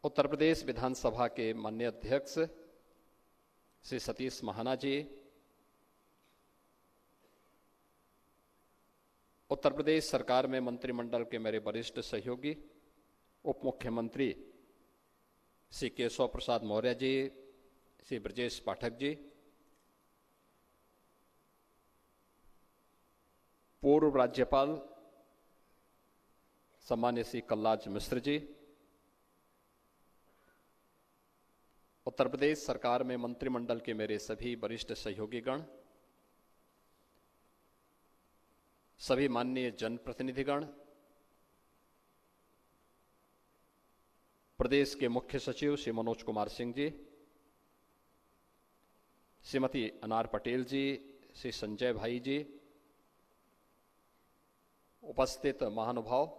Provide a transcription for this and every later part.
उत्तर प्रदेश विधानसभा के माननीय अध्यक्ष श्री सतीश महाना जी, उत्तर प्रदेश सरकार में मंत्रिमंडल के मेरे वरिष्ठ सहयोगी उप मुख्यमंत्री श्री केशव प्रसाद मौर्य जी, श्री ब्रजेश पाठक जी, पूर्व राज्यपाल सम्मान्य श्री कलराज मिश्र जी, उत्तर प्रदेश सरकार में मंत्रिमंडल के मेरे सभी वरिष्ठ सहयोगीगण, सभी माननीय जनप्रतिनिधिगण, प्रदेश के मुख्य सचिव श्री मनोज कुमार सिंह जी, श्रीमती अनार पटेल जी, श्री संजय भाई जी, उपस्थित महानुभाव,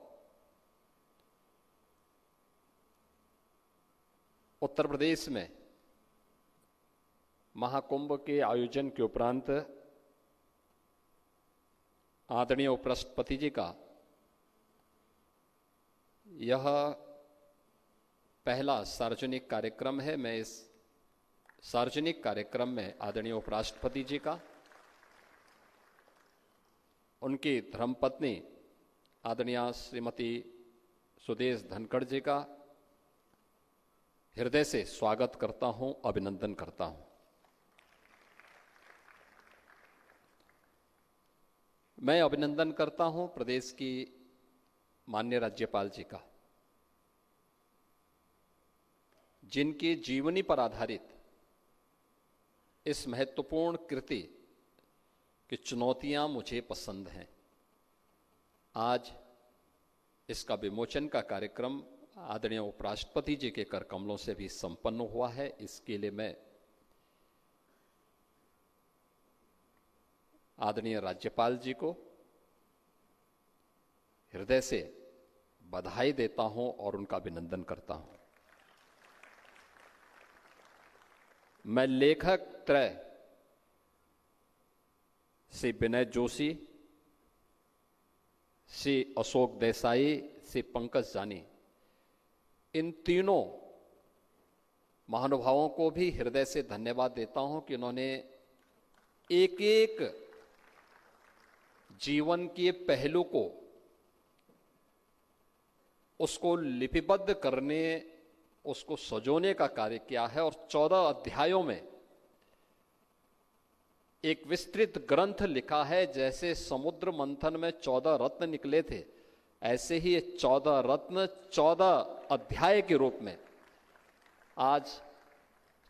उत्तर प्रदेश में महाकुंभ के आयोजन के उपरांत आदरणीय उपराष्ट्रपति जी का यह पहला सार्वजनिक कार्यक्रम है। मैं इस सार्वजनिक कार्यक्रम में आदरणीय उपराष्ट्रपति जी का, उनकी धर्मपत्नी आदरणीय श्रीमती सुदेश धनखड़ जी का हृदय से स्वागत करता हूं, अभिनंदन करता हूं। मैं अभिनंदन करता हूं प्रदेश की माननीय राज्यपाल जी का, जिनकी जीवनी पर आधारित इस महत्वपूर्ण कृति की चुनौतियां मुझे पसंद हैं। आज इसका विमोचन का कार्यक्रम आदरणीय उपराष्ट्रपति जी के कर कमलों से भी संपन्न हुआ है। इसके लिए मैं आदरणीय राज्यपाल जी को हृदय से बधाई देता हूं और उनका अभिनंदन करता हूं। मैं लेखक त्रय श्री विनय जोशी, श्री अशोक देसाई, श्री पंकज जानी, इन तीनों महानुभावों को भी हृदय से धन्यवाद देता हूं कि उन्होंने एक एक जीवन के पहलू को, उसको लिपिबद्ध करने, उसको सजोने का कार्य किया है और 14 अध्यायों में एक विस्तृत ग्रंथ लिखा है। जैसे समुद्र मंथन में 14 रत्न निकले थे, ऐसे ही 14 रत्न 14 अध्याय के रूप में आज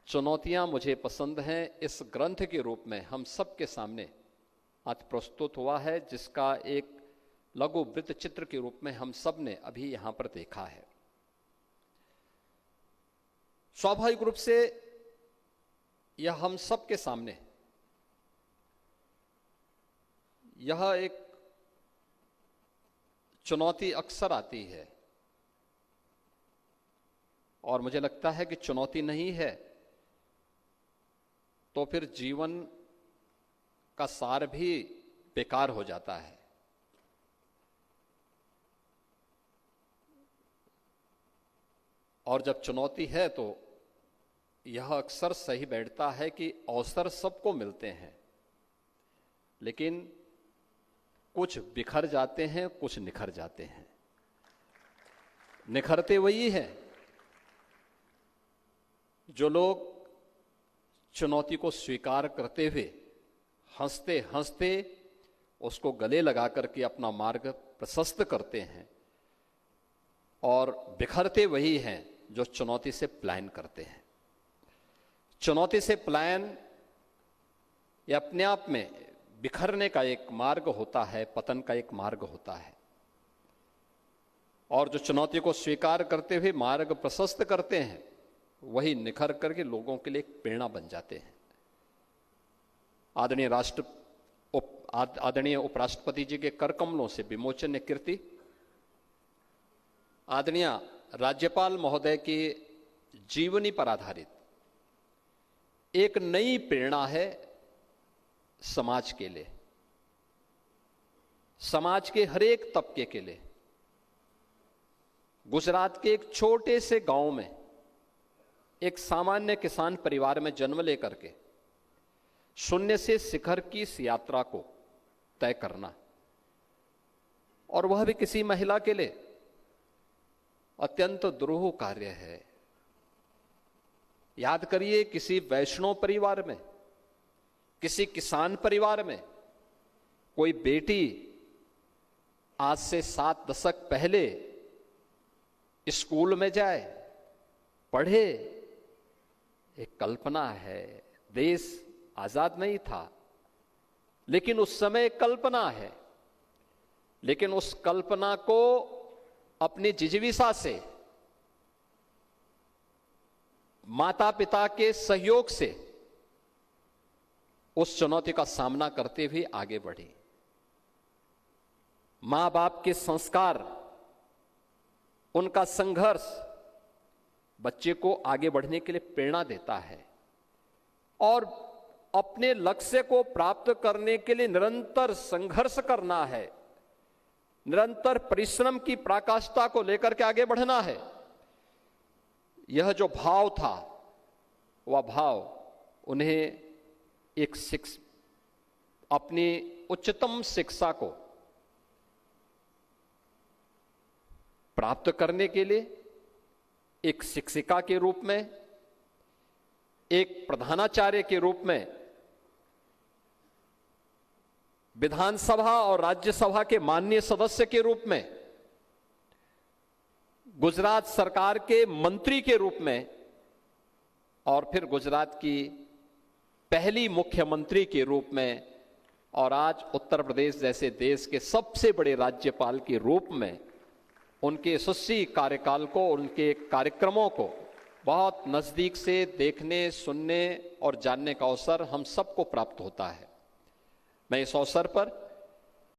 चुनौतियां मुझे पसंद हैं इस ग्रंथ के रूप में हम सबके सामने आज प्रस्तुत हुआ है, जिसका एक लघु वृत्त चित्र के रूप में हम सब ने अभी यहां पर देखा है। स्वाभाविक रूप से यह हम सबके सामने यह एक चुनौती अक्सर आती है और मुझे लगता है कि चुनौती नहीं है तो फिर जीवन का सार भी बेकार हो जाता है। और जब चुनौती है तो यह अक्सर सही बैठता है कि अवसर सबको मिलते हैं, लेकिन कुछ बिखर जाते हैं, कुछ निखर जाते हैं। निखरते वही हैं जो लोग चुनौती को स्वीकार करते हुए हंसते हंसते उसको गले लगा करके अपना मार्ग प्रशस्त करते हैं, और बिखरते वही हैं जो चुनौती से पलायन करते हैं। चुनौती से पलायन या अपने आप में बिखरने का एक मार्ग होता है, पतन का एक मार्ग होता है। और जो चुनौती को स्वीकार करते हुए मार्ग प्रशस्त करते हैं, वही निखर करके लोगों के लिए एक प्रेरणा बन जाते हैं। आदरणीय उपराष्ट्रपति जी के कर कमलों से विमोचन कृति, आदरणीय राज्यपाल महोदय की जीवनी पर आधारित एक नई प्रेरणा है समाज के लिए, समाज के हर एक तबके के लिए। गुजरात के एक छोटे से गांव में एक सामान्य किसान परिवार में जन्म लेकर के शून्य से शिखर की इस यात्रा को तय करना, और वह भी किसी महिला के लिए अत्यंत दुरूह कार्य है। याद करिए, किसी वैष्णव परिवार में, किसी किसान परिवार में कोई बेटी आज से 7 दशक पहले स्कूल में जाए, पढ़े, एक कल्पना है। देश आजाद नहीं था, लेकिन उस समय कल्पना है। लेकिन उस कल्पना को अपनी जिजीविका से, माता पिता के सहयोग से उस चुनौती का सामना करते हुए आगे बढ़ी। मां बाप के संस्कार, उनका संघर्ष बच्चे को आगे बढ़ने के लिए प्रेरणा देता है, और अपने लक्ष्य को प्राप्त करने के लिए निरंतर संघर्ष करना है, निरंतर परिश्रम की पराकाष्ठा को लेकर के आगे बढ़ना है। यह जो भाव था, वह भाव उन्हें अपनी उच्चतम शिक्षा को प्राप्त करने के लिए एक शिक्षिका के रूप में, एक प्रधानाचार्य के रूप में, विधानसभा और राज्यसभा के माननीय सदस्य के रूप में, गुजरात सरकार के मंत्री के रूप में, और फिर गुजरात की पहली मुख्यमंत्री के रूप में, और आज उत्तर प्रदेश जैसे देश के सबसे बड़े राज्यपाल के रूप में उनके यशस्वी कार्यकाल को, उनके कार्यक्रमों को बहुत नजदीक से देखने, सुनने और जानने का अवसर हम सबको प्राप्त होता है। मैं इस अवसर पर